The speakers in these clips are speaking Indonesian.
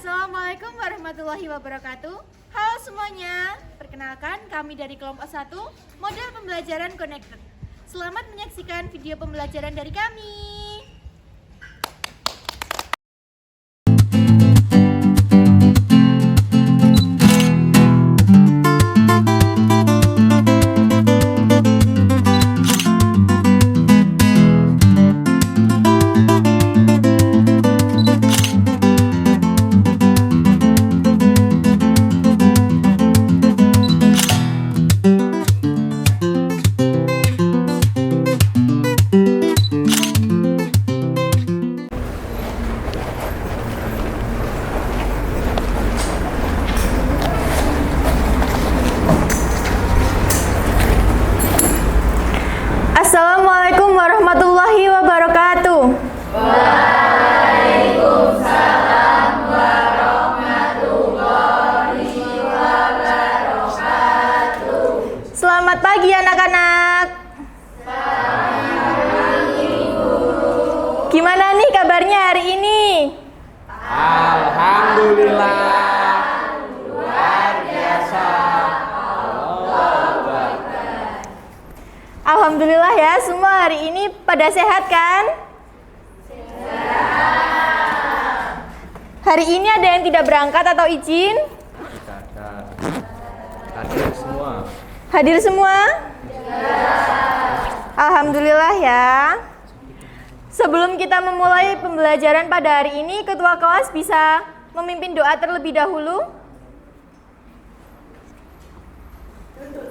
Assalamualaikum warahmatullahi wabarakatuh. Halo semuanya, perkenalkan kami dari kelompok 1 model pembelajaran connected. Selamat menyaksikan video pembelajaran dari kami. Assalamualaikum warahmatullahi wabarakatuh. Waalaikumsalam warahmatullahi wabarakatuh. Selamat pagi anak-anak. Selamat pagi, Guru. Gimana nih kabarnya hari ini? Alhamdulillah. Luar biasa. Alhamdulillah ya, semua hari ini pada sehat kan? Sehat. Hari ini ada yang tidak berangkat atau izin? Hadir semua. Hadir semua? Alhamdulillah ya. Sebelum kita memulai pembelajaran pada hari ini, ketua kelas bisa memimpin doa terlebih dahulu.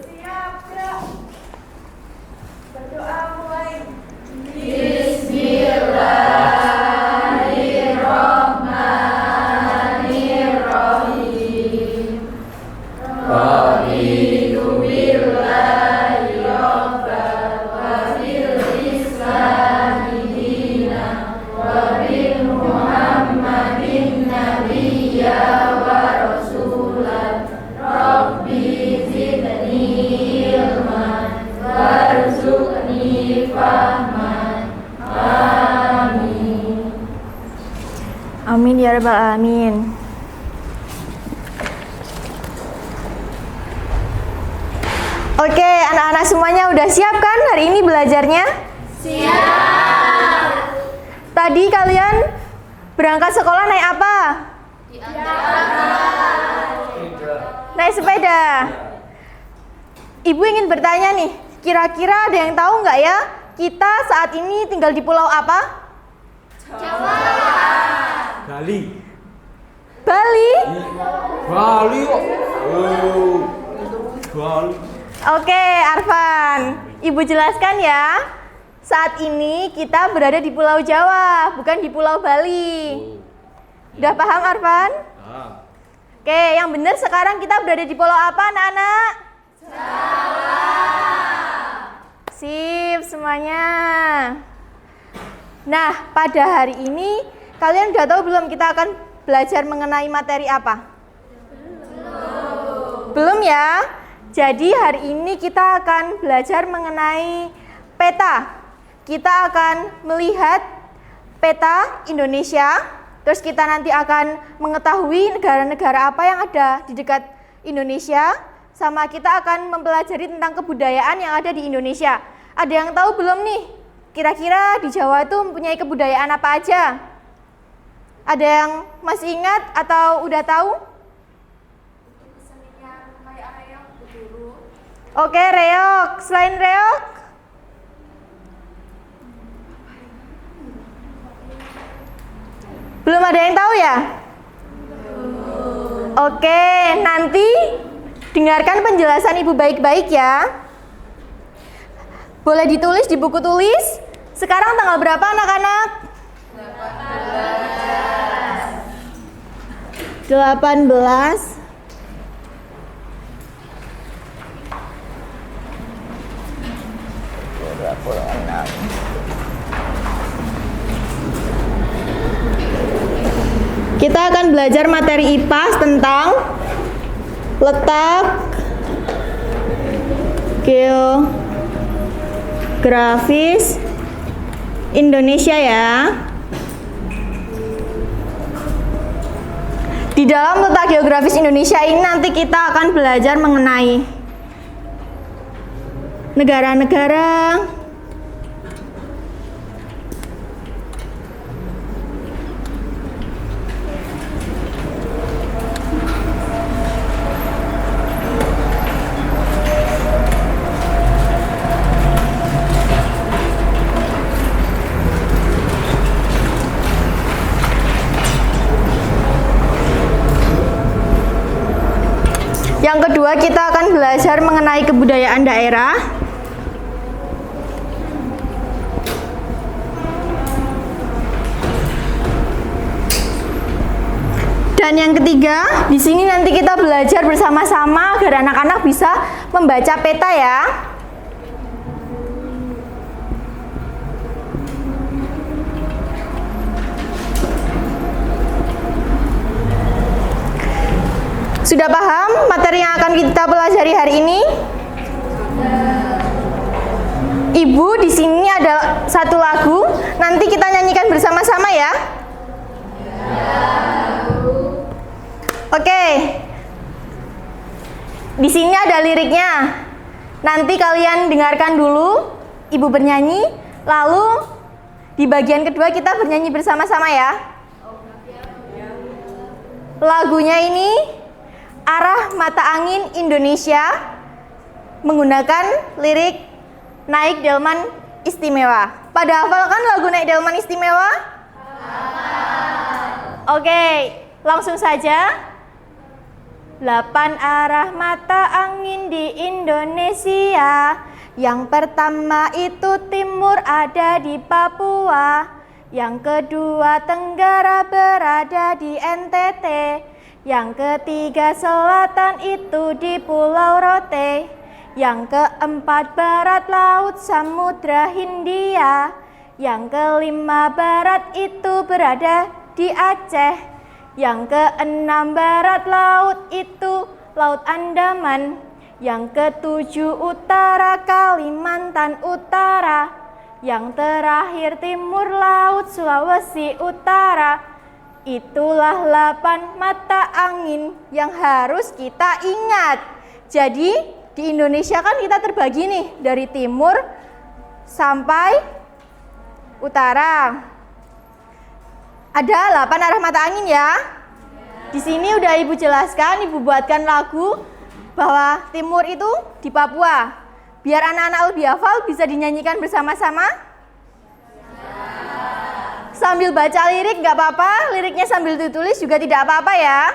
Siap, berdoa mulai. Bismillahirrahmanirrahim. Raditu billahi rabban wa bil islami dinan wa bil muhammadin nabiyya wa rasulan. Rabbi zidni ilman warzuqni fahman. Amin. Amin ya rabbal alamin. Oke, anak-anak semuanya udah siap kan hari ini belajarnya? Siap. Tadi kalian berangkat sekolah naik apa? Naik sepeda. Ibu ingin bertanya nih, kira-kira ada yang tahu nggak ya, kita saat ini tinggal di pulau apa? Bali. Bali? Bali kok. Oh. Bali. Oke, Arfan. Ibu jelaskan ya. Saat ini kita berada di Pulau Jawa, bukan di Pulau Bali. Udah paham, Arfan? Oke, yang benar sekarang kita berada di pulau apa, anak-anak? Jawa. Sip semuanya. Nah, pada hari ini kalian udah tahu belum kita akan belajar mengenai materi apa? Belum ya? Jadi hari ini kita akan belajar mengenai peta. Kita akan melihat peta Indonesia. Terus kita nanti akan mengetahui negara-negara apa yang ada di dekat Indonesia. Sama kita akan mempelajari tentang kebudayaan yang ada di Indonesia. Ada yang tahu belum nih? Kira-kira di Jawa itu mempunyai kebudayaan apa aja? Ada yang masih ingat atau udah tahu? Oke, reog. Selain reog? Belum ada yang tahu ya? Oke, nanti dengarkan penjelasan Ibu baik-baik ya. Boleh ditulis di buku tulis. Sekarang tanggal berapa anak-anak? 18. Kita akan belajar materi IPA tentang letak, geografis Indonesia ya. Di dalam letak geografis Indonesia ini nanti kita akan belajar mengenai negara-negara, yang kedua kita akan belajar mengenai kebudayaan daerah. Dan yang ketiga, di sini nanti kita belajar bersama-sama agar anak-anak bisa membaca peta ya. Sudah paham materi yang akan kita pelajari hari ini? Ibu, di sini ada satu lagu, nanti kita nyanyikan bersama-sama ya. Oke. Di sini ada liriknya. Nanti kalian dengarkan dulu, Ibu bernyanyi, lalu di bagian kedua kita bernyanyi bersama-sama ya. Lagunya ini Arah Mata Angin Indonesia, menggunakan lirik Naik Delman Istimewa. Pada hafal kan lagu Naik Delman Istimewa? Oke, langsung saja. 8 arah mata angin di Indonesia. Yang pertama itu timur ada di Papua. Yang kedua Tenggara berada di NTT. Yang ketiga selatan itu di Pulau Rote. Yang keempat barat laut Samudra Hindia. Yang kelima barat itu berada di Aceh. Yang keenam barat laut itu Laut Andaman. Yang ketujuh utara Kalimantan Utara. Yang terakhir timur laut Sulawesi Utara. Itulah 8 mata angin yang harus kita ingat. Jadi di Indonesia kan kita terbagi nih dari timur sampai utara. Ada 8 arah mata angin ya. Di sini udah Ibu jelaskan, Ibu buatkan lagu bahwa timur itu di Papua. Biar anak-anak lebih hafal bisa dinyanyikan bersama-sama. Sambil baca lirik nggak apa-apa, liriknya sambil ditulis juga tidak apa-apa ya.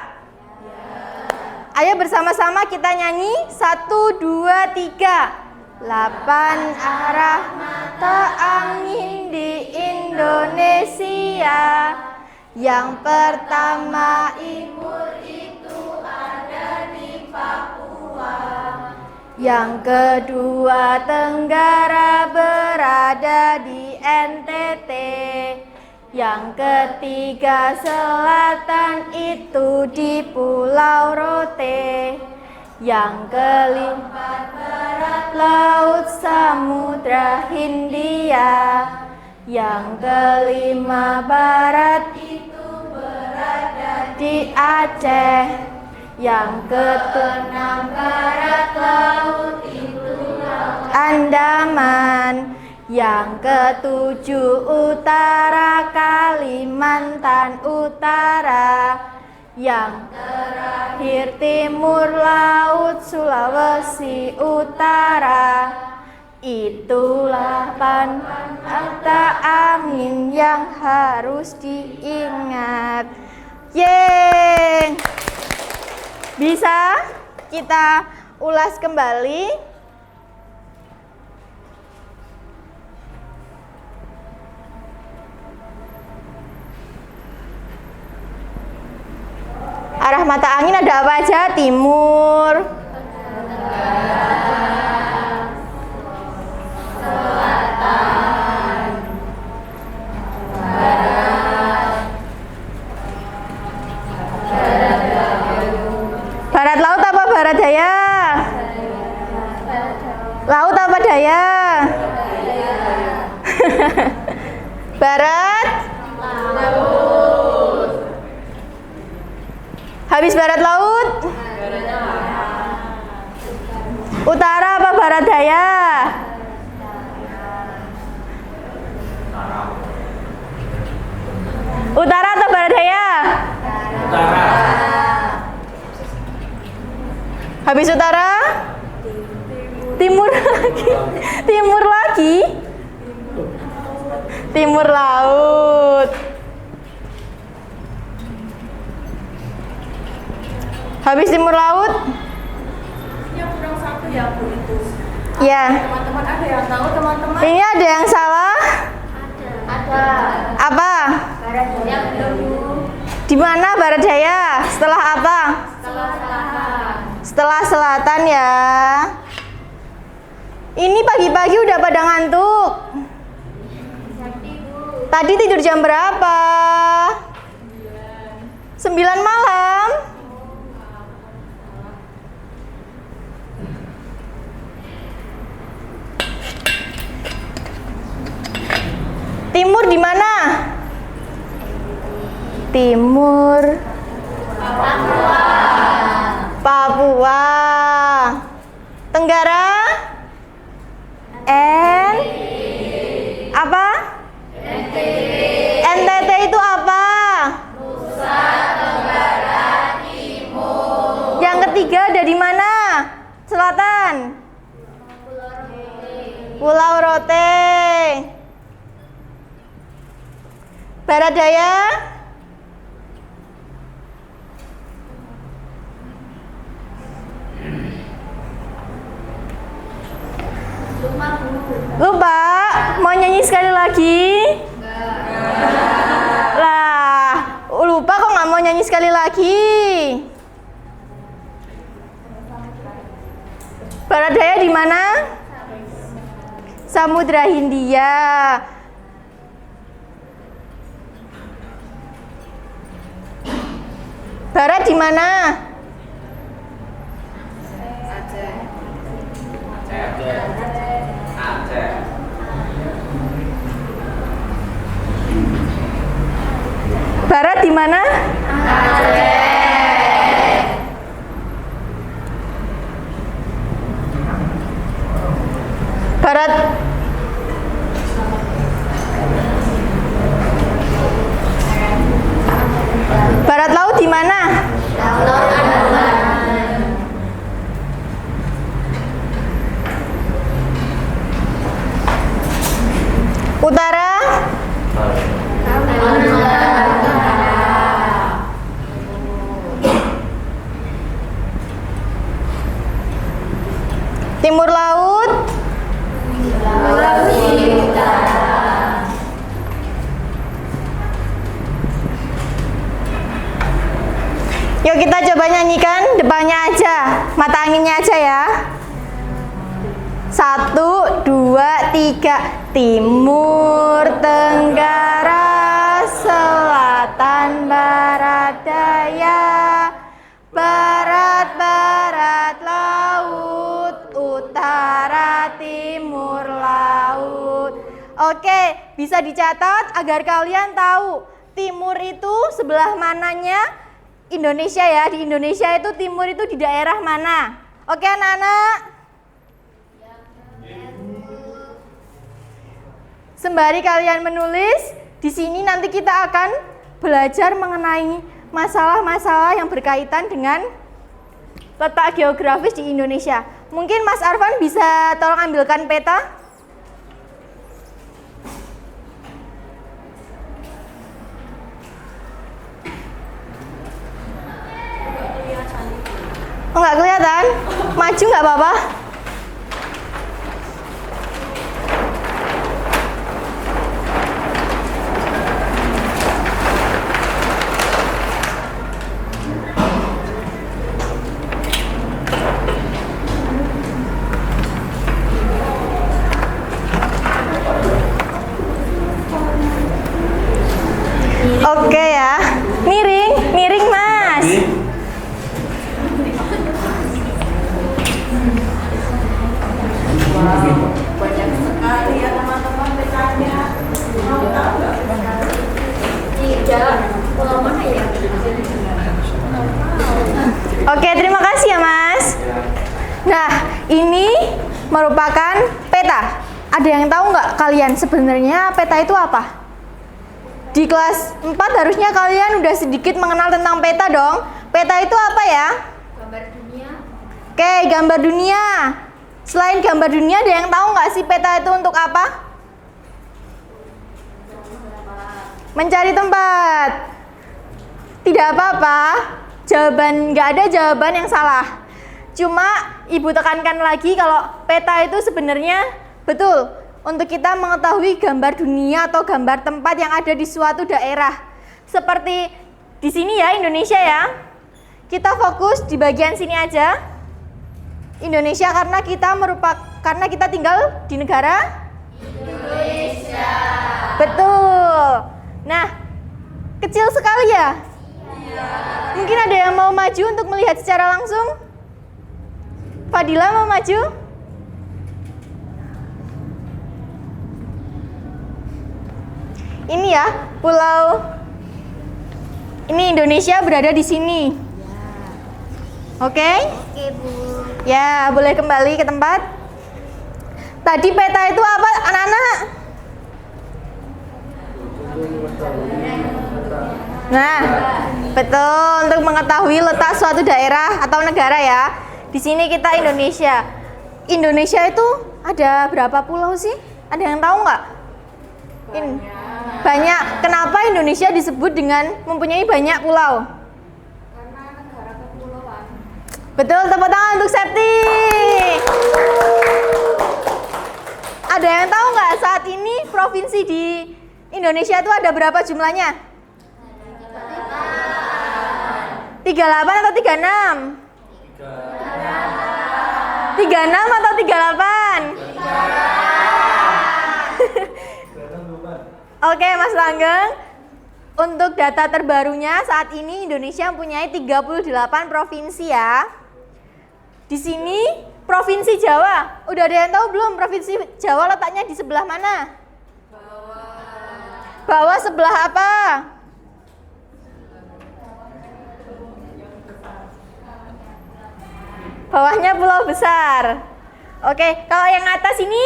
Ayo bersama-sama kita nyanyi 1, 2, 3. 8 arah mata angin di Indonesia. Yang pertama timur itu ada di Papua. Yang kedua Tenggara berada di NTT. Yang ketiga selatan itu di Pulau Rote. Yang keempat barat laut Samudra Hindia. Yang kelima barat itu berada di Aceh. Yang keenam barat laut itu Laut Andaman. Yang ketujuh utara Kalimantan Utara. Yang terakhir timur laut Sulawesi Utara. Itulah 8 mata angin yang harus diingat. Yeay! Bisa kita ulas kembali. Arah mata angin ada apa aja? Timur, selatan, barat laut apa barat daya? Laut apa daya? Barat laut. Habis barat laut? Utara apa barat daya? Utara atau barat daya? Utara. Habis utara? Timur lagi. Timur lagi? Timur laut. Habis timur laut? Yang kurang satu ya Bu itu. Ya. Teman-teman ada yang tahu teman-teman? Ini ada yang salah? Ada. Apa? Barat daya belum Bu. Di mana barat daya? Setelah apa? Setelah selatan. Setelah selatan ya. Ini pagi-pagi udah pada ngantuk. Sakti Bu. Tadi tidur jam berapa? 9 malam. Timur di mana? Timur Papua. Tenggara? Apa? NTT itu apa? Nusa Tenggara Timur. Yang ketiga ada di mana? Selatan? Pulau Rote. Barat daya? Lupa? Mau nyanyi sekali lagi? Lah, lupa kok nggak mau nyanyi sekali lagi? Barat daya di mana? Samudra Hindia. Barat di mana? Barat di mana? Barat. Barat laut di mana? Utara? Timur laut? Yuk kita coba nyanyikan depannya aja, mata anginnya aja ya. 1, 2, 3. Timur, tenggara, selatan, barat, daya. Barat, barat, laut. Utara, timur, laut. Oke, bisa dicatat agar kalian tahu timur itu sebelah mananya Indonesia ya. Di Indonesia itu timur itu di daerah mana? Oke anak-anak? Sembari kalian menulis, di sini nanti kita akan belajar mengenai masalah-masalah yang berkaitan dengan letak geografis di Indonesia. Mungkin Mas Arfan bisa tolong ambilkan peta? Oh, nggak kelihatan? Maju nggak apa-apa? Oke ya, miring, miring Mas. Banyak sekali ya teman-teman petanya. Mau tahu nggak? Tidak. Pulau mana ya? merupakan peta. Ada yang tahu nggak kalian sebenarnya peta itu apa? Di kelas 4 harusnya kalian udah sedikit mengenal tentang peta dong. Peta itu apa ya? Gambar dunia. Oke, gambar dunia. Selain gambar dunia, ada yang tahu nggak sih peta itu untuk apa? Mencari tempat. Tidak apa-apa. Nggak ada jawaban yang salah. Cuma ibu tekankan lagi kalau peta itu sebenarnya betul untuk kita mengetahui gambar dunia atau gambar tempat yang ada di suatu daerah. Seperti di sini ya, Indonesia ya. Kita fokus di bagian sini aja. Indonesia karena kita tinggal di negara Indonesia. betul. Nah, kecil sekali ya? Iya. Mungkin ada yang mau maju untuk melihat secara langsung? Fadila mau maju? Ini ya, pulau. Ini Indonesia berada di sini. Oke? Oke, Bu. Ya, boleh kembali ke tempat. Tadi peta itu apa, anak-anak? Nah, betul, untuk mengetahui letak suatu daerah atau negara ya. Di sini kita Indonesia. Indonesia itu ada berapa pulau sih? Ada yang tahu nggak? Banyak. Kenapa Indonesia disebut dengan mempunyai banyak pulau? Karena negara kepulauan. Betul, tepuk tangan untuk Septi. Ada yang tahu nggak saat ini provinsi di Indonesia itu ada berapa jumlahnya? 38 atau 36? 36 atau 38? Oke, Mas Langgeng. Untuk data terbarunya saat ini Indonesia mempunyai 38 provinsi ya. Di sini Provinsi Jawa. Udah ada yang tahu belum Provinsi Jawa letaknya di sebelah mana? Bawah sebelah apa? Bawahnya pulau besar. Oke, kalau yang atas ini?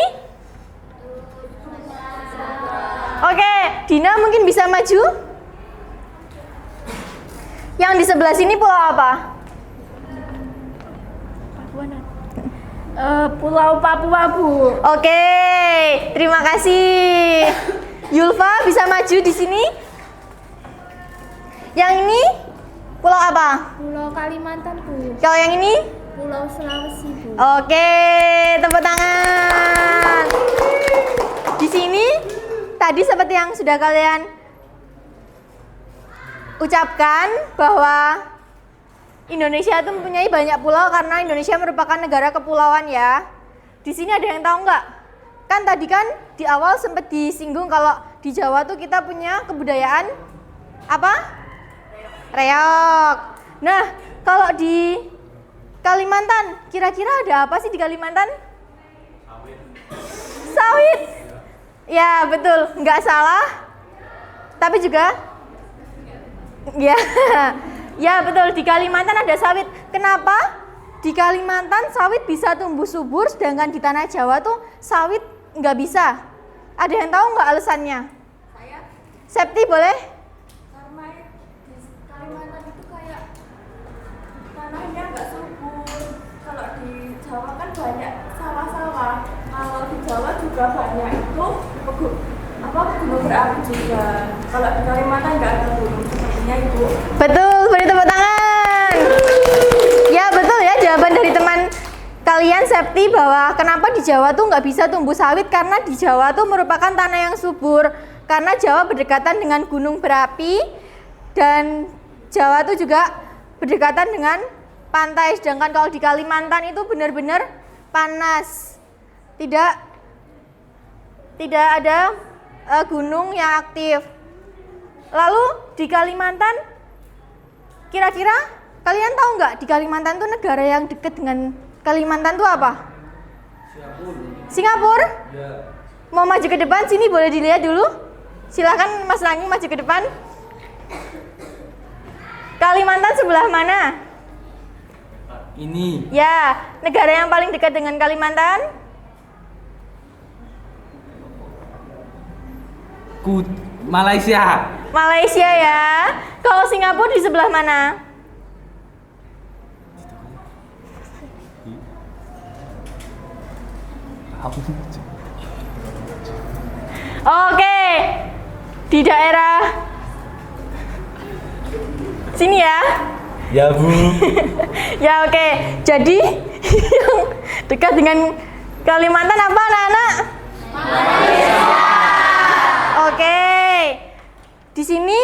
Oke, Dina mungkin bisa maju. Yang di sebelah sini pulau apa? Pulau Papua, Bu. Oke, terima kasih. Yulfa bisa maju di sini. Yang ini pulau apa? Pulau Kalimantan, Bu. Kalau yang ini? Pulau Sulawesi, Bu. Oke, tepuk tangan. Di sini tadi seperti yang sudah kalian ucapkan bahwa Indonesia itu mempunyai banyak pulau karena Indonesia merupakan negara kepulauan ya. Di sini ada yang tahu nggak? Kan tadi kan di awal sempat disinggung kalau di Jawa tuh kita punya kebudayaan apa? Reog. Nah, kalau di Kalimantan, kira-kira ada apa sih di Kalimantan? Sawit. Ya, betul. Nggak salah. Tapi juga ya. Ya, betul. Di Kalimantan ada sawit. Kenapa? Di Kalimantan sawit bisa tumbuh subur, sedangkan di tanah Jawa tuh sawit nggak bisa. Ada yang tahu nggak alasannya? Saya Septi boleh? karena di Kalimantan itu kayak tanahnya nggak subur. Kalau di Jawa kan banyak sawah-sawah. Kalau di Jawa juga banyak itu gunung berapi juga. Kalau di Kalimantan nggak ada gunung sepertinya, Ibu. Betul, beri tepuk tangan. Ya betul ya, jawaban dari teman kalian Septi bahwa kenapa di Jawa tuh nggak bisa tumbuh sawit karena di Jawa tuh merupakan tanah yang subur. Karena Jawa berdekatan dengan gunung berapi dan Jawa tuh juga berdekatan dengan pantai. Sedangkan kalau di Kalimantan itu benar-benar panas. Tidak ada gunung yang aktif. Lalu di Kalimantan, kira-kira kalian tahu nggak di Kalimantan tuh negara yang dekat dengan Kalimantan tuh apa? Singapura. Mau maju ke depan, sini boleh dilihat dulu. Silakan Mas Langi maju ke depan. Kalimantan sebelah mana? Ini. Ya, negara yang paling dekat dengan Kalimantan? Malaysia. Malaysia ya. Kalau Singapura di sebelah mana? Oke. Di daerah sini ya. Ya Bu. Ya oke. Jadi yang dekat dengan Kalimantan apa anak-anak? Oke. Di sini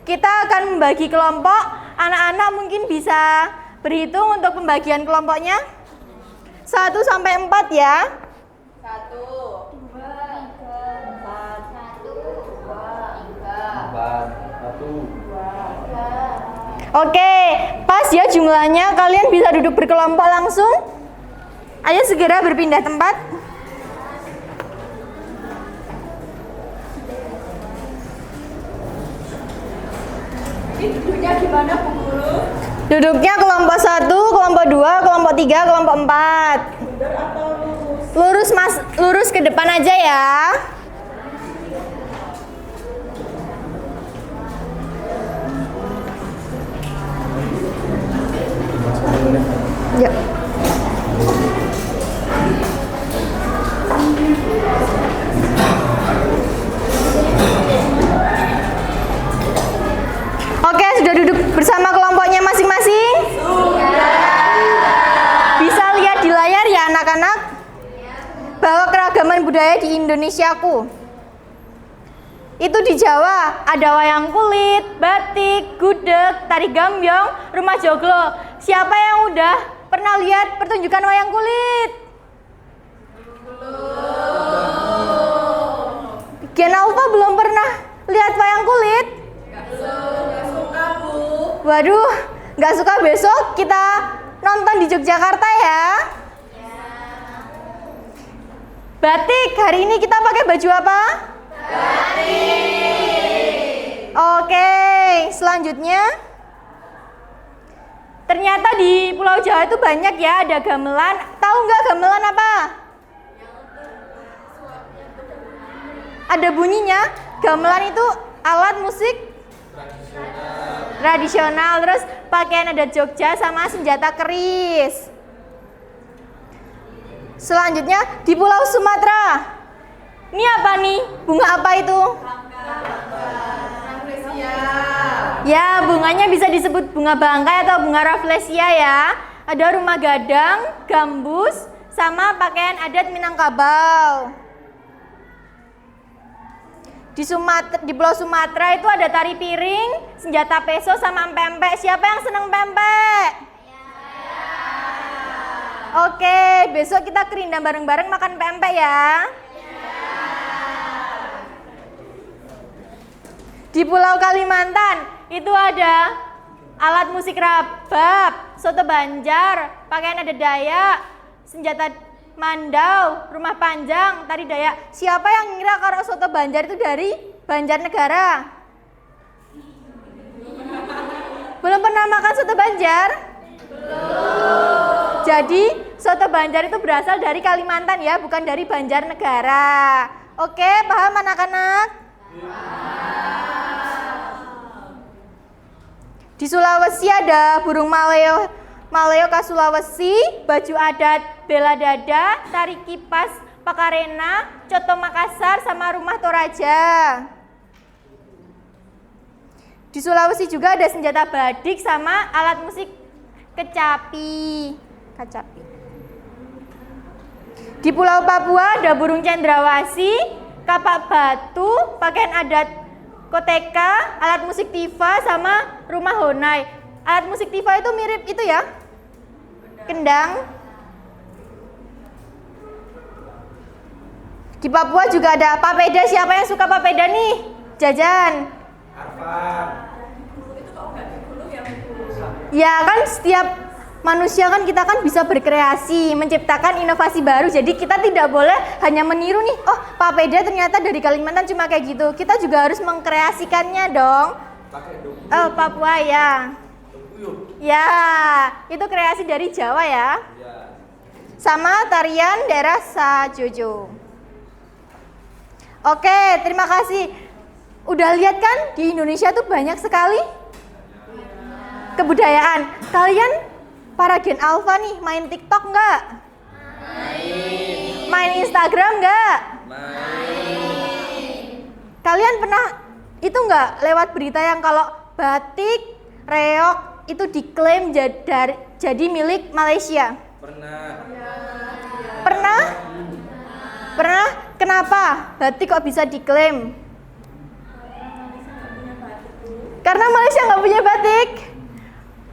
kita akan membagi kelompok. Anak-anak mungkin bisa berhitung untuk pembagian kelompoknya. 1 sampai 4 ya. 1, 2, 3, 4, 1, 2, 3. Oke, pas ya jumlahnya. Kalian bisa duduk berkelompok langsung. Ayo segera berpindah tempat. Ini duduknya gimana Bu Guru? Duduknya kelompok 1, kelompok 2, kelompok 3, kelompok 4. Mundur atau lurus? Lurus mas, lurus ke depan aja ya. Ya. Oke, sudah duduk bersama kelompoknya masing-masing? Bisa lihat di layar ya anak-anak? Bahwa keragaman budaya di Indonesiaku. Itu di Jawa ada wayang kulit, batik, gudeg, tari gambyong, rumah joglo. Siapa yang udah pernah lihat pertunjukan wayang kulit? Gen Alfa belum pernah lihat wayang kulit? Nggak suka Bu. Waduh, nggak suka, besok kita nonton di Yogyakarta ya. Batik, hari ini kita pakai baju apa? Batik. Oke, selanjutnya. Ternyata di Pulau Jawa itu banyak ya, ada gamelan. Tahu nggak gamelan apa? Ada bunyinya. Gamelan itu alat musik tradisional. Terus pakaian adat Jogja sama senjata keris. Selanjutnya di Pulau Sumatera. Ini apa nih? Bunga apa itu? Ya, bunganya bisa disebut bunga bangkai atau bunga rafflesia ya. Ada rumah gadang, gambus, sama pakaian adat Minangkabau. Di Pulau Sumatera itu ada tari piring, senjata peso, sama empek-empek. Siapa yang seneng pempek? Oke, besok kita kerindam bareng-bareng makan pempek ya. Di Pulau Kalimantan itu ada alat musik rabab, soto Banjar, pakaian adat Dayak, senjata mandau, rumah panjang, tari Dayak. Siapa yang ngira kalau soto Banjar itu dari Banjarnegara? Belum pernah makan soto Banjar? Jadi soto Banjar itu berasal dari Kalimantan ya, bukan dari Banjarnegara. Oke, paham anak-anak? Di Sulawesi ada burung maleo, Maleoka Sulawesi, baju adat Bela Dada, tari kipas Pakarena, Coto Makassar, sama rumah Toraja. Di Sulawesi juga ada senjata badik sama alat musik kecapi. Di Pulau Papua ada burung cendrawasih, kapak batu, pakaian adat Koteka, alat musik tifa, sama rumah Honai. Alat musik tifa itu mirip itu ya? Kendang. Di Papua juga ada papeda. Siapa yang suka papeda nih? Jajan. Ya kan setiap manusia kan kita kan bisa berkreasi, menciptakan inovasi baru. Jadi kita tidak boleh hanya meniru nih. Oh, papeda ternyata dari Kalimantan cuma kayak gitu. Kita juga harus mengkreasikannya dong. Oh, Papua ya. Ya, itu kreasi dari Jawa ya. Sama tarian daerah Sajojo. Oke, terima kasih. Udah lihat kan di Indonesia tuh banyak sekali kebudayaan. Kalian para Gen Alpha nih main TikTok nggak? Main Instagram nggak? Kalian pernah itu nggak lewat berita yang kalau batik reog itu diklaim jadi milik Malaysia? Pernah? Pernah? Kenapa batik kok bisa diklaim? Karena Malaysia nggak punya batik.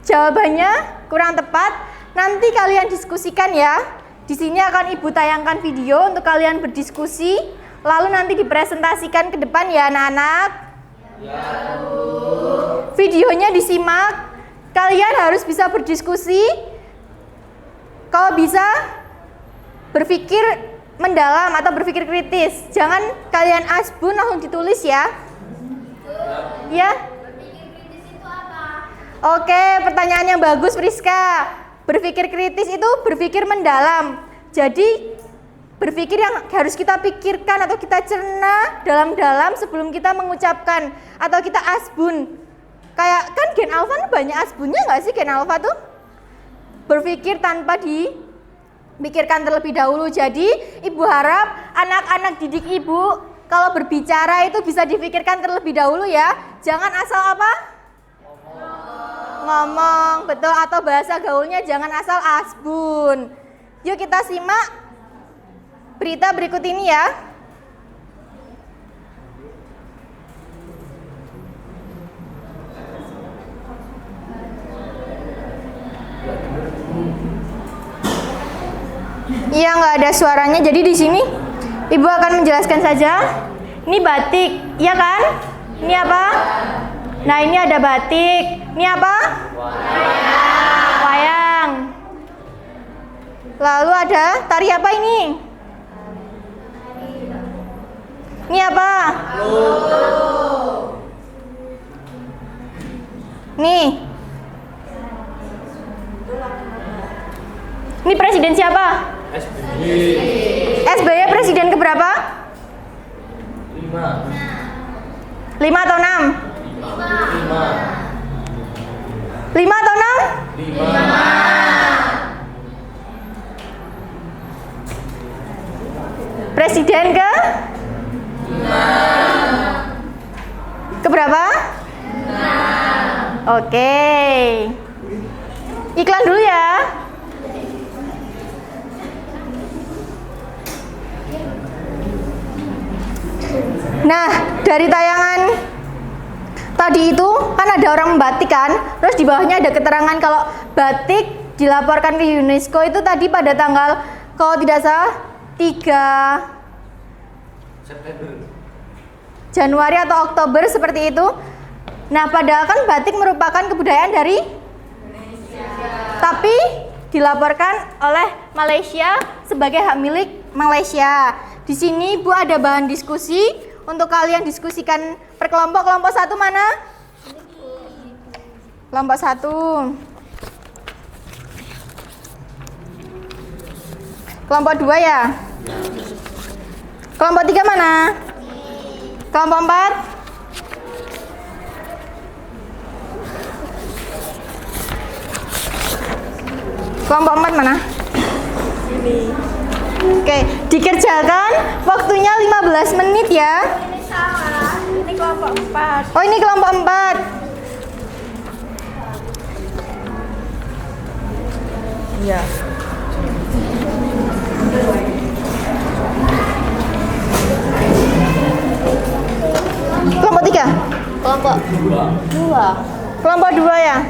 Jawabannya kurang tepat. Nanti kalian diskusikan ya. Di sini akan Ibu tayangkan video untuk kalian berdiskusi. Lalu nanti dipresentasikan ke depan ya anak-anak. Ya, Bu. Videonya disimak. Kalian harus bisa berdiskusi. Kalau bisa berpikir mendalam atau berpikir kritis. Jangan kalian asbun langsung ditulis ya. Ya. Oke, pertanyaan yang bagus Priska. Berpikir kritis itu berpikir mendalam. Jadi berpikir yang harus kita pikirkan atau kita cerna dalam-dalam sebelum kita mengucapkan atau kita asbun. Kayak kan Gen Alpha banyak asbunnya nggak sih Gen Alpha tuh? Berpikir tanpa dipikirkan terlebih dahulu. Jadi Ibu harap anak-anak didik Ibu kalau berbicara itu bisa dipikirkan terlebih dahulu ya. Jangan asal apa? Ngomong, betul, atau bahasa gaulnya jangan asal asbun. Yuk kita simak berita berikut ini ya. Iya, nggak ada suaranya, jadi di sini Ibu akan menjelaskan saja. Ini batik, iya kan? Ini apa? Nah, ini ada batik. Ini apa? Wayang. Lalu ada tari apa ini? Ini apa? Nih. Ini presiden siapa? SBY presiden keberapa? 5 atau 6? 5 atau 6? 5. Presiden ke? Keberapa? 6. Oke. Iklan dulu ya. Nah, dari tayangan tadi itu kan ada orang membatik kan, terus di bawahnya ada keterangan kalau batik dilaporkan ke UNESCO itu tadi pada tanggal kalau tidak salah 3 September. Januari atau Oktober seperti itu. Nah, padahal kan batik merupakan kebudayaan dari Indonesia. Tapi dilaporkan oleh Malaysia sebagai hak milik Malaysia. Di sini Bu ada bahan diskusi untuk kalian diskusikan per kelompok. Kelompok 1 mana? Kelompok 1. Kelompok 2 ya? Kelompok 3 mana? Kelompok 4? Kelompok 4 mana? Ini. Oke, dikerjakan waktunya 15 menit ya. Ini salah. Ini kelompok 4. Oh, ini kelompok 4. Iya. Kelompok 3? Kelompok 2. Kelompok 2 ya?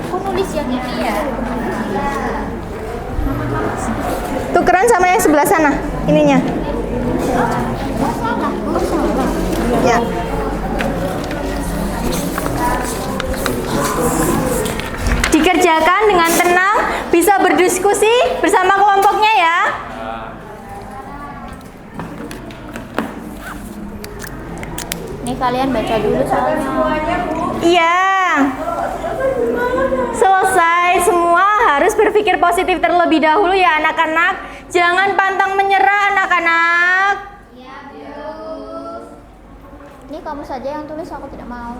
Aku nulis yang ini ya. Tukeran sama yang sebelah sana ininya. Ya. Dikerjakan dengan tenang, bisa berdiskusi bersama kelompoknya ya. Ini kalian baca dulu soalnya. Iya. Selesai semua, harus berpikir positif terlebih dahulu ya anak-anak. Jangan pantang menyerah anak-anak. Iya, Bu. Ini kamu saja yang tulis, aku tidak mau.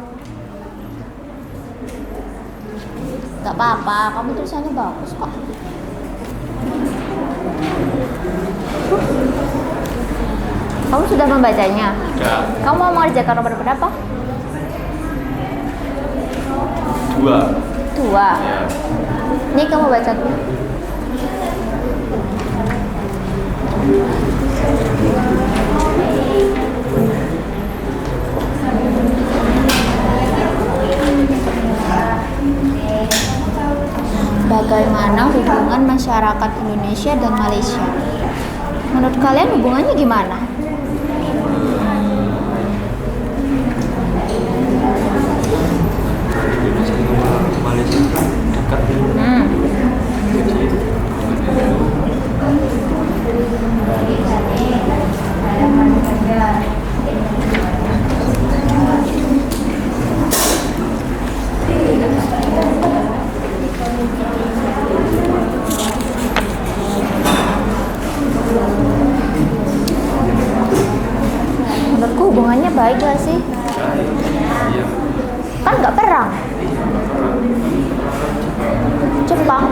Gak apa-apa, kamu tulisannya bagus kok. Kamu sudah membacanya? Sudah. Kamu mau mengerjakan nomor berapa? 2. 2. Ya. Ini kamu baca dulu. Bagaimana hubungan masyarakat Indonesia dan Malaysia? Menurut kalian hubungannya gimana? Malaysia dekat. Menurutku hubungannya baik gak sih? Iya. Kan nggak perang. Jepang.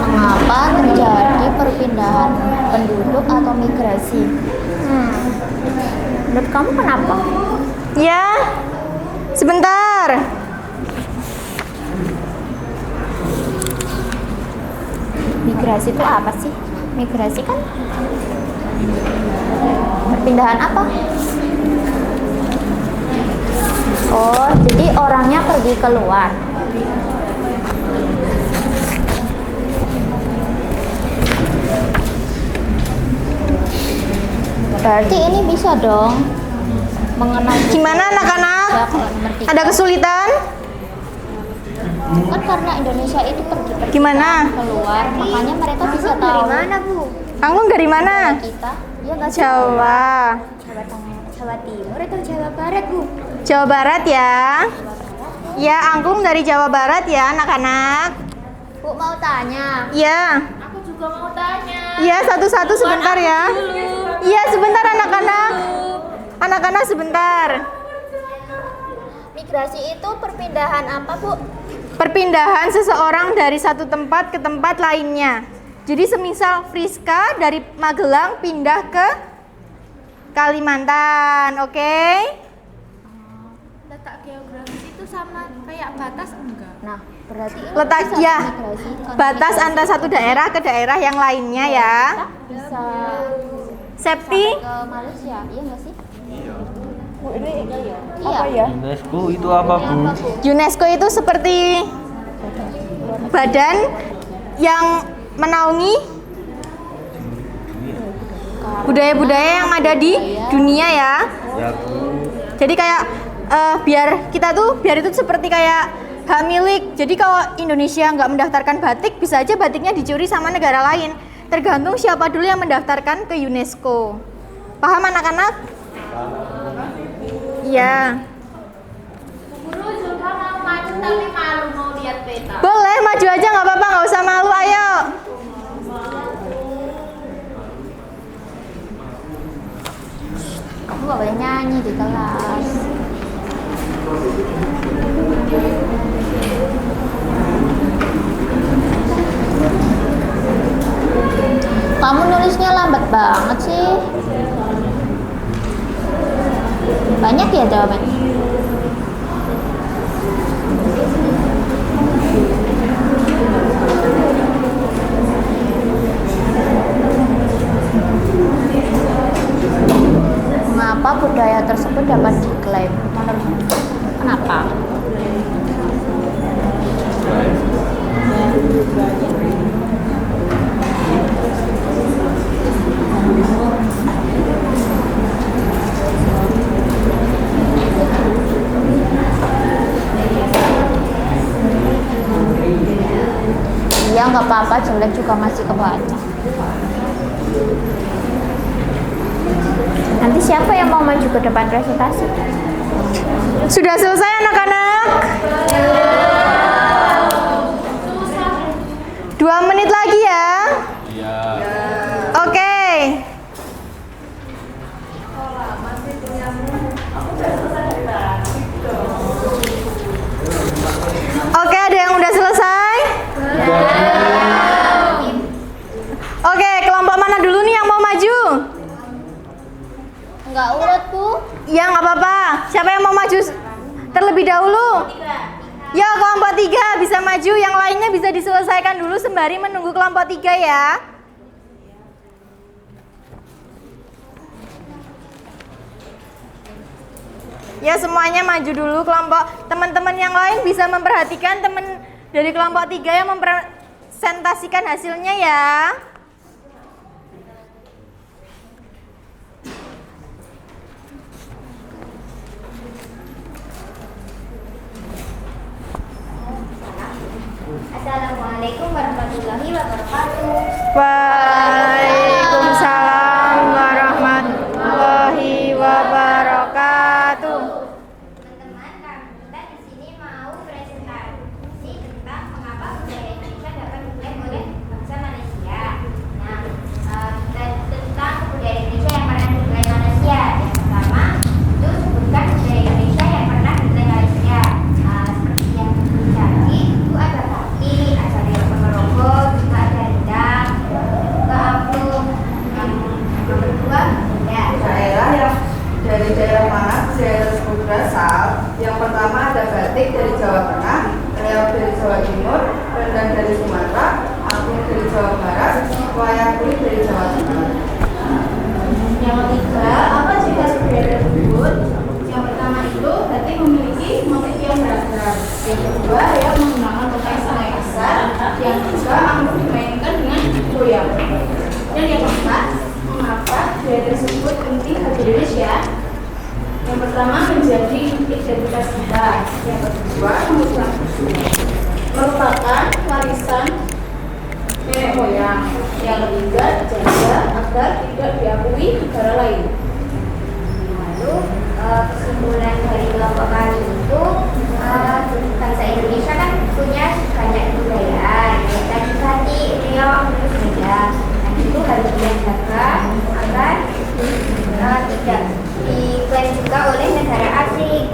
Mengapa terjadi perpindahan penduduk atau migrasi? Menurut kamu kenapa? Ya, sebentar. Migrasi itu apa sih? Migrasi kan perpindahan apa? Oh, jadi orangnya pergi keluar. Berarti ini bisa dong mengenal Gimana anak-anak? Indonesia kalau nomor 3. Ada kesulitan? Kan karena Indonesia itu pergi Gimana? keluar, makanya mereka bisa tahu. Dari mana, Bu? Angklung dari mana? Kita? Ya nggak sih? Jawa. Jawa Tengah, Jawa Timur atau Jawa Barat, Bu? Jawa Barat ya. Ya, Angklung dari Jawa Barat ya, anak-anak. Bu mau tanya. Ya. Aku juga mau tanya. Iya, satu-satu sebentar ya. Iya, sebentar anak-anak. Anak-anak sebentar. Migrasi itu perpindahan apa, Bu? Perpindahan seseorang dari satu tempat ke tempat lainnya. Jadi semisal Friska dari Magelang pindah ke Kalimantan, oke? Letak geografis itu sama kayak batas enggak? Nah, berarti ini Letak bisa ya, migrasi. Kalau batas migrasi antara satu daerah ke daerah yang lainnya ya. bisa Septi, ke Malaysia, iya nggak sih? Bu, ini Iya. apa ya? UNESCO itu apa, Bu? UNESCO itu seperti badan yang menaungi budaya-budaya yang ada di dunia ya. Ya, Bu. Jadi kayak biar itu seperti kayak hak milik. Jadi kalau Indonesia nggak mendaftarkan batik, bisa aja batiknya dicuri sama negara lain. Tergantung siapa dulu yang mendaftarkan ke UNESCO. Paham anak-anak? Iya. Guru juga mau maju tapi malu mau lihat peta. Boleh maju aja nggak apa-apa, nggak usah malu. Ayo. Kamu nggak boleh nyanyi di kelas. Kamu nulisnya lambat banget sih. Banyak ya jawabannya. Mengapa budaya tersebut dapat diklaim? Kenapa? Iya nggak apa-apa, jelek juga masih kebaca. Nanti siapa yang mau maju ke depan presentasi? Sudah selesai anak-anak? 3 bisa maju, yang lainnya bisa diselesaikan dulu sembari menunggu kelompok 3 ya. Ya semuanya maju dulu kelompok. Teman-teman yang lain bisa memperhatikan teman dari kelompok 3 yang mempresentasikan hasilnya ya. Assalamualaikum warahmatullahi wabarakatuh. Waalaikumsalam warahmatullahi wabarakatuh. Teman-teman, kita di sini mau presentasi tentang mengapa budaya Indonesia dapat diklaim oleh bangsa Malaysia. Nah, tentang budaya Indonesia yang pernah diklaim Malaysia. Yang pertama, itu sebutkan budaya Indonesia yang pernah diklaim Malaysia. Seperti yang tadi, itu ada Baki, ada Rio Ponorogo, juga ada Rendang, juga Amplung. Yang kedua, ya. Daerah yang dari daerah mana budaya tersebut berasal? Yang pertama ada batik dari Jawa Tengah, reog dari Jawa Timur, rendang dari Sumatera, angklung dari Jawa Barat, wayang kulit dari Jawa Tengah. Yang ketiga, apa ciri khas budaya tersebut? Yang pertama itu batik memiliki motif yang beragam. Yang kedua, reog menggunakan kata yang sangat kasar. Yang ketiga, angklung dimainkan dengan goyang. Dan yang keempat, mengapa budaya tersebut penting bagi Indonesia? Yang pertama, menjadi identitas kita. Yang kedua, merupakan warisan nenek moyang. Yang ketiga, dijaga agar tidak diakui negara lain. Lalu kesimpulan dari kelompok kami itu bangsa Indonesia kan punya banyak kebudayaan. Tadi tadi reog terus beda. Nah itu harus dijaga agar tidak diklaim juga oleh negara asing.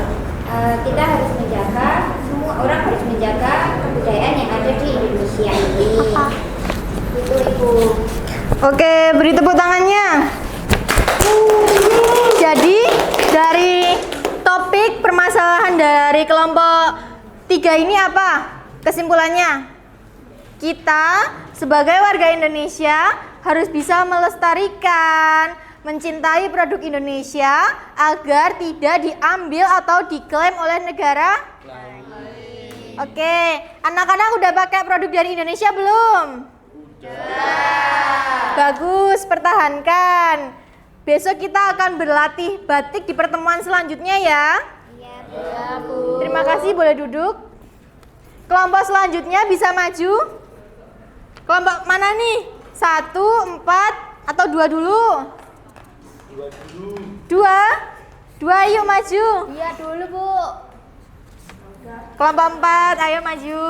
Kita harus menjaga, semua orang harus menjaga kebudayaan yang ada di Indonesia ini. Itu Ibu. Oke, beri tepuk tangannya. Jadi dari topik permasalahan dari kelompok 3 ini apa? Kesimpulannya, kita sebagai warga Indonesia harus bisa melestarikan, mencintai produk Indonesia agar tidak diambil atau diklaim oleh negara lain. Oke, anak-anak udah pakai produk dari Indonesia belum? Bagus, pertahankan. Besok kita akan berlatih batik di pertemuan selanjutnya ya. Iya, Bu. Terima kasih, boleh duduk. Kelompok selanjutnya bisa maju. Kelompok mana nih? 1, 4, atau 2 dulu? 2 yuk maju. Iya dulu, Bu. Kelompok 4, ayo maju.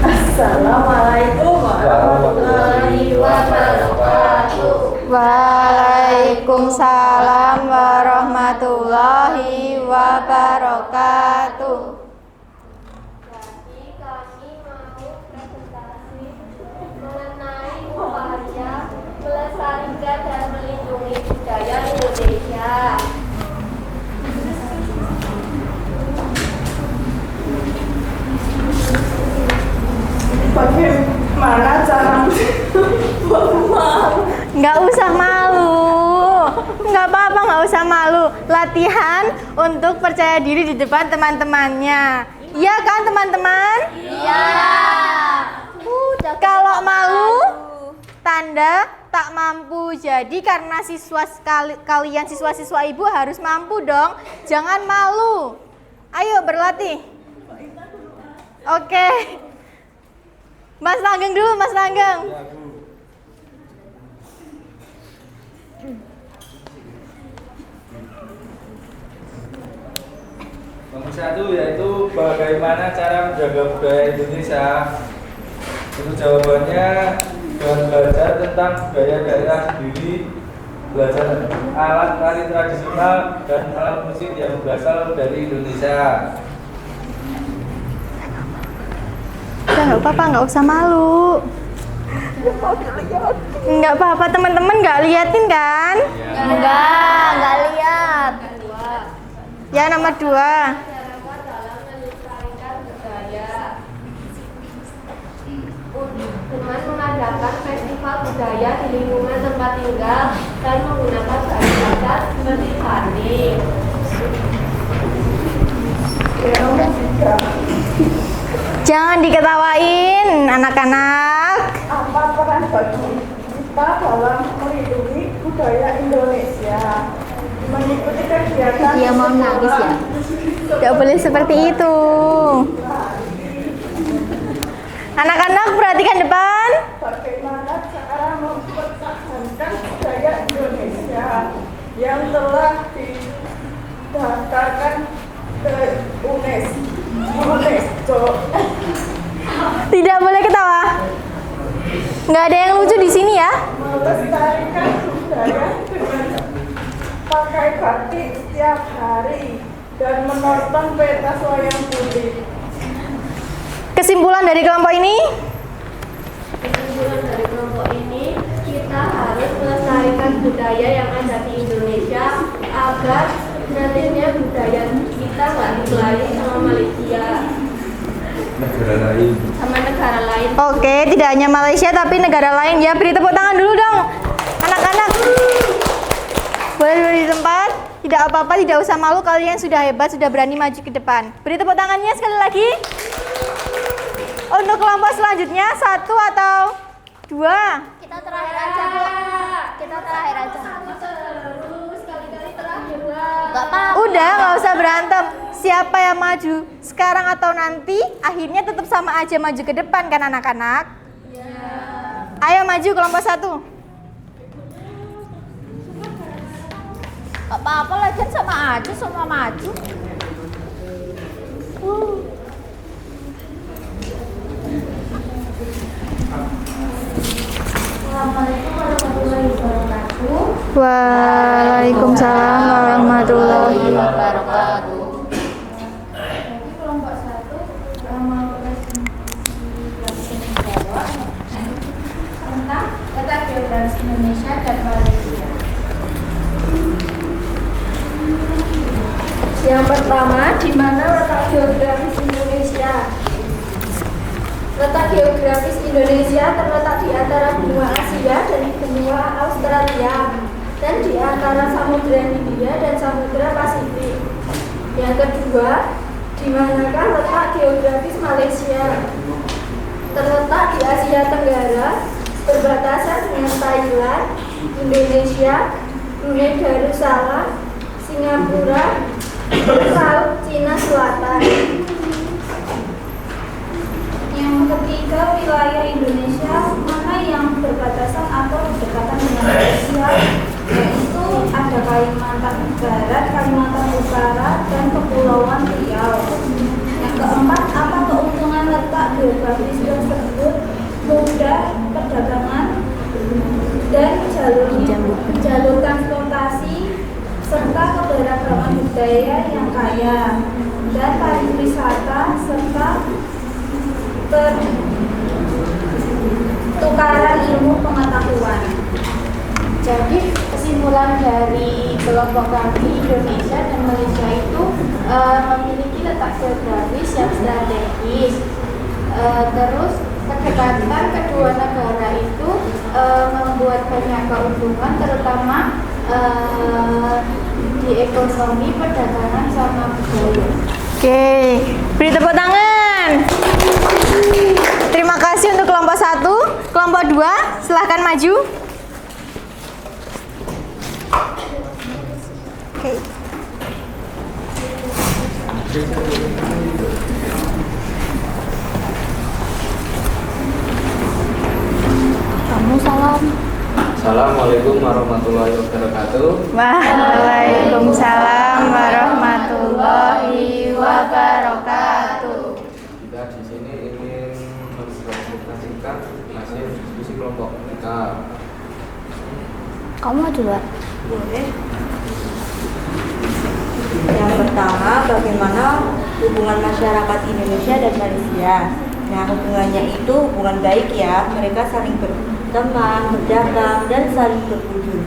Assalamualaikum warahmatullahi wabarakatuh. Waalaikumsalam warahmatullahi wabarakatuh. Jadi kami mau presentasi mengenai upaya melestarikan dan melindungi budaya Indonesia. Bagaimana cara Nggak usah malu. Nggak apa-apa, nggak usah malu. Latihan untuk percaya diri di depan teman-temannya. Iya kan teman-teman? Iya. Kalau malu, tanda tak mampu. Jadi karena kalian siswa-siswa ibu harus mampu dong. Jangan malu. Ayo berlatih. Oke. Mas Langgeng dulu, Mas Langgeng. Nomor 1 yaitu bagaimana cara menjaga budaya Indonesia. Itu jawabannya dengan belajar tentang budaya daerah sendiri belajar alat tari tradisional dan alat musik yang berasal dari Indonesia. Udah nggak apa-apa, nggak usah malu. Nggak apa-apa, teman-teman nggak liatin kan? Enggak lihat. Ya, nomor 2. Masyarakat dalam melestarikan budaya dengan mengadakan festival budaya di lingkungan tempat tinggal dan menggunakan bahan bakar seperti batik. Jangan diketawain, anak-anak. Apa peran bagi kita dalam melindungi budaya Indonesia? Mengikuti kegiatan Dia mau nangis ya? Tidak boleh seperti itu. Anak-anak, perhatikan depan. Bagaimana cara mempertahankan budaya Indonesia yang telah didaftarkan ke UNESCO. Tidak boleh ketawa. Nggak ada yang lucu di sini ya. Melestarikan budaya dengan pakai batik setiap hari dan menonton pentas wayang kulit. Kesimpulan dari kelompok ini, Kesimpulan dari kelompok ini, kita harus melestarikan budaya yang ada di Indonesia agar nantinya budaya kita nggak dipelai sama Malaysia, Negara lain. sama negara lain. oke, tidak hanya Malaysia tapi negara lain ya. Beri tepuk tangan dulu dong, anak-anak. Boleh dulu di tempat. Tidak apa-apa, tidak usah malu. Kalian sudah hebat, sudah berani maju ke depan. Beri tepuk tangannya sekali lagi. Untuk kelompok selanjutnya, 1 atau 2? Kita terakhir aja, Bu. Kita terakhir aja. Terus kali-kali terakhir lah. Enggak apa-apa. Udah, nggak usah berantem. Siapa yang maju sekarang atau nanti, akhirnya tetap sama aja maju ke depan kan anak-anak? Ayo maju kelompok 1. Enggak apa-apa, lagian sama aja, semua maju. Assalamualaikum warahmatullahi wabarakatuh. Waalaikumsalam warahmatullahi Wabarakatuh. Jadi kelompok 1 mau menjawab tentang letak geografis Indonesia dan Malaysia. Yang pertama, di mana letak geografis Indonesia? Letak geografis Indonesia terletak di antara benua Asia dan benua Australia dan di antara Samudra Hindia dan Samudra Pasifik. Yang kedua, di manakah letak geografis Malaysia? Terletak di Asia Tenggara, berbatasan dengan Thailand, Indonesia, Brunei Darussalam, Singapura, Laut Cina Selatan. Yang ketiga, wilayah Indonesia mana yang berbatasan atau berdekatan dengan Malaysia, yaitu ada Kalimantan Barat, Kalimantan Utara, dan Kepulauan Riau. Yang keempat, apa keuntungan letak geografis tersebut? Mudah perdagangan dan jalur transportasi serta keberagaman budaya yang kaya dan pariwisata serta pertukaran ilmu pengetahuan. Jadi kesimpulan dari kelompok kami Indonesia dan Malaysia itu memiliki letak geografis yang strategis. Terus kedekatan kedua negara itu membuat banyak keuntungan, terutama di ekonomi, perdagangan, sama budaya. Oke, beri tepuk tangan. Terima kasih untuk kelompok 1. Kelompok 2, silahkan maju. Oke. Kamu salam. Assalamualaikum warahmatullahi wabarakatuh. Waalaikumsalam warahmatullahi wabarakatuh. Kita di sini ingin mempresentasikan hasil diskusi kelompok kita. Kamu duluan. Boleh. Yang pertama, bagaimana hubungan masyarakat Indonesia dan Malaysia. Nah, hubungannya itu hubungan baik ya. Mereka saling berteman, berdagang, dan saling berkunjung.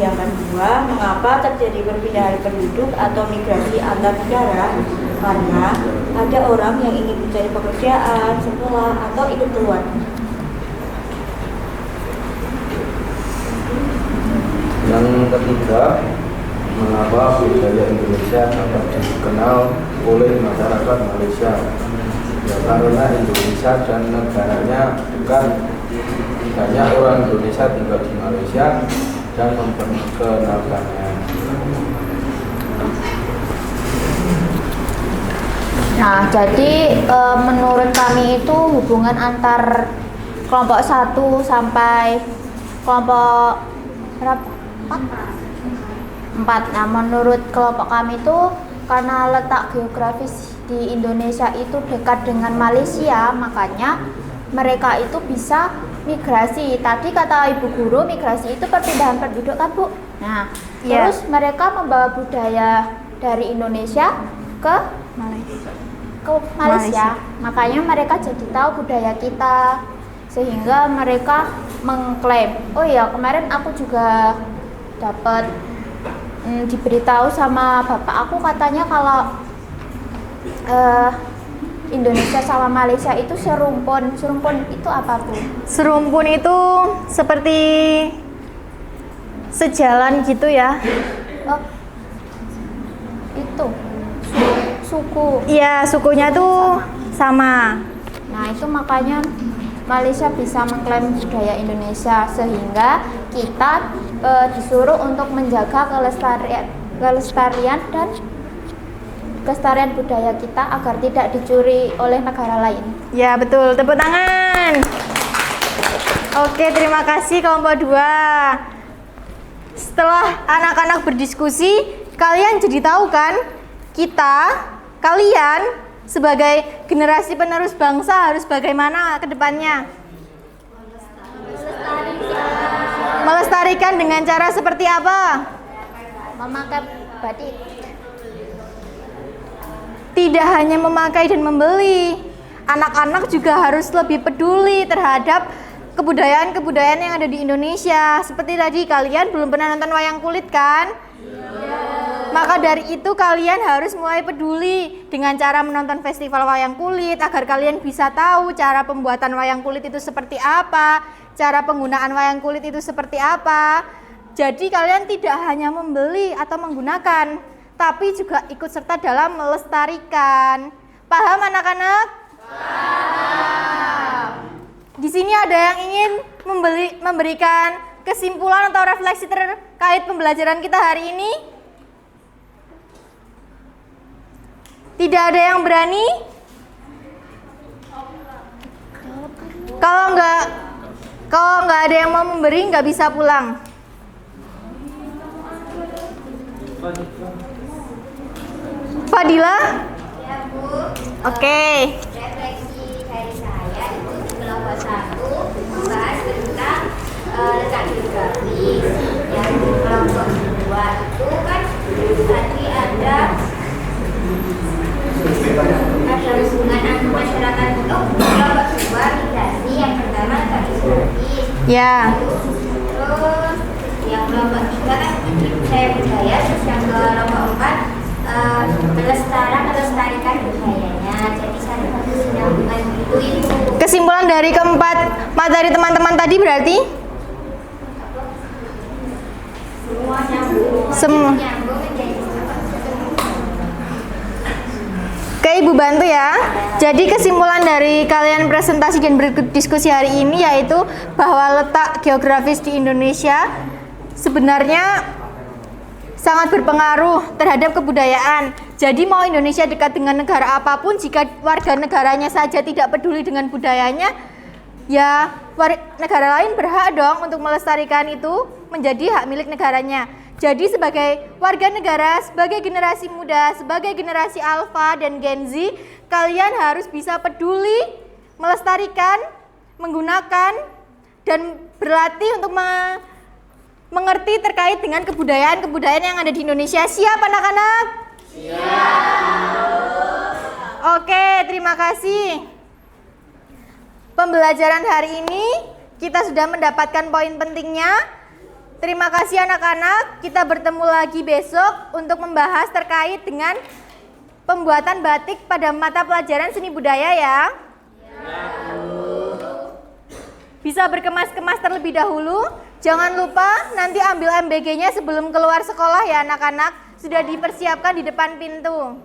Yang kedua, mengapa terjadi perpindahan penduduk atau migrasi antar negara? Karena ada orang yang ingin mencari pekerjaan, sekolah, atau hidup keluar. Yang ketiga, mengapa budaya Indonesia dapat dikenal oleh masyarakat Malaysia? Ya, karena Indonesia dan negaranya dekat. Banyak orang Indonesia tinggal di Malaysia dan memperkenalkannya. Nah, jadi menurut kami itu hubungan antar kelompok 1 sampai kelompok berapa? 4. Nah, menurut kelompok kami itu karena letak geografis di Indonesia itu dekat dengan Malaysia, makanya mereka itu bisa migrasi. Tadi kata Ibu Guru, migrasi itu perpindahan penduduk kan, Bu? Nah, terus mereka membawa budaya dari Indonesia ke Malaysia. Makanya mereka jadi tahu budaya kita, sehingga mereka mengklaim. Oh iya, kemarin aku juga dapat diberitahu sama bapak aku, katanya kalau Indonesia sama Malaysia itu serumpun. Serumpun itu apa, Bu? Serumpun itu seperti sejalan gitu ya. Oh, itu suku. Iya, sukunya tuh sama. Nah, itu makanya Malaysia bisa mengklaim budaya Indonesia, sehingga kita disuruh untuk menjaga kelestarian dan kelestarian budaya kita agar tidak dicuri oleh negara lain. Ya, betul. Tepuk tangan. Oke, terima kasih kelompok 2. Setelah anak-anak berdiskusi, kalian jadi tahu kan, kalian sebagai generasi penerus bangsa harus bagaimana ke depannya? Melestarikan dengan cara seperti apa? Memakai batik. Tidak hanya memakai dan membeli, anak-anak juga harus lebih peduli terhadap kebudayaan-kebudayaan yang ada di Indonesia. Seperti tadi, kalian belum pernah nonton wayang kulit kan? Maka dari itu kalian harus mulai peduli dengan cara menonton festival wayang kulit, agar kalian bisa tahu cara pembuatan wayang kulit itu seperti apa, cara penggunaan wayang kulit itu seperti apa. Jadi kalian tidak hanya membeli atau menggunakan, tapi juga ikut serta dalam melestarikan. Paham anak-anak? Paham. Di sini ada yang ingin memberikan kesimpulan atau refleksi terkait pembelajaran kita hari ini? Tidak ada yang berani? Kalau nggak ada yang mau memberi, nggak bisa pulang. Fadila? Ya, Bu. Oke. Refleksi dari saya itu di kelompok 1 membahas tentang letak geografis. Yang di kelompok 2 itu kan tadi ada hubungan antar masyarakat. Oh, kelompok 2 migrasi, yang pertama letak geografis. Ya. Terus yang kelompok 3 kan budaya budaya, terus yang kelompok 4 melestarikan budayanya. Jadi saya harus menyambungkan itu. Kesimpulan dari keempat materi teman-teman tadi berarti? Semua nyambung. Semua. Nyambung menjadi Oke, Ibu bantu ya. Jadi kesimpulan dari kalian presentasi dan berdiskusi hari ini yaitu bahwa letak geografis di Indonesia sebenarnya sangat berpengaruh terhadap kebudayaan. Jadi mau Indonesia dekat dengan negara apapun, jika warga negaranya saja tidak peduli dengan budayanya, ya negara lain berhak dong untuk melestarikan itu menjadi hak milik negaranya. Jadi sebagai warga negara, sebagai generasi muda, sebagai generasi Alpha dan Gen Z, kalian harus bisa peduli, melestarikan, menggunakan, dan berlatih untuk mengerti terkait dengan kebudayaan-kebudayaan yang ada di Indonesia. Siap anak-anak? Oke, terima kasih. Pembelajaran hari ini kita sudah mendapatkan poin pentingnya. Terima kasih anak-anak. Kita bertemu lagi besok untuk membahas terkait dengan pembuatan batik pada mata pelajaran seni budaya ya. Bisa berkemas-kemas terlebih dahulu. Jangan lupa nanti ambil MBG-nya sebelum keluar sekolah ya anak-anak. Sudah dipersiapkan di depan pintu.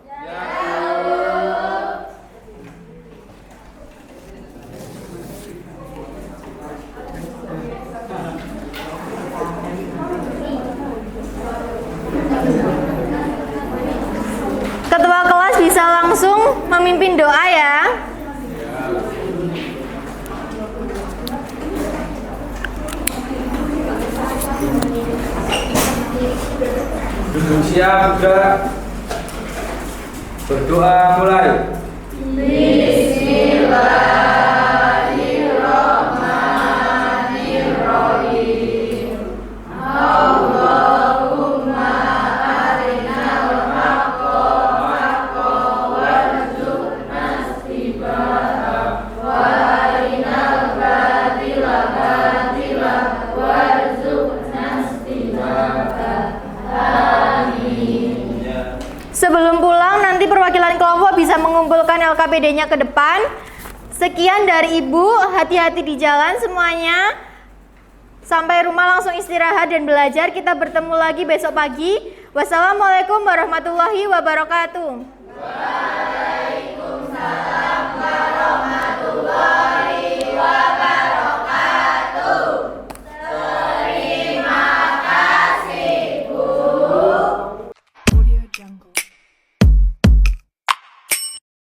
Ketua kelas bisa langsung memimpin doa ya. Duduk siap sudah. Berdoa mulai. Bismillahirrahmanirrahim. Allahumma arinal haqqa haqqa warzuqna ittiba'ah wa arinal batila batila warzuqna ijtinabah. Sebelum pulang nanti perwakilan kelompok bisa mengumpulkan LKPD-nya ke depan. Sekian dari Ibu, hati-hati di jalan semuanya. Sampai rumah langsung istirahat dan belajar. Kita bertemu lagi besok pagi. Wassalamualaikum warahmatullahi wabarakatuh.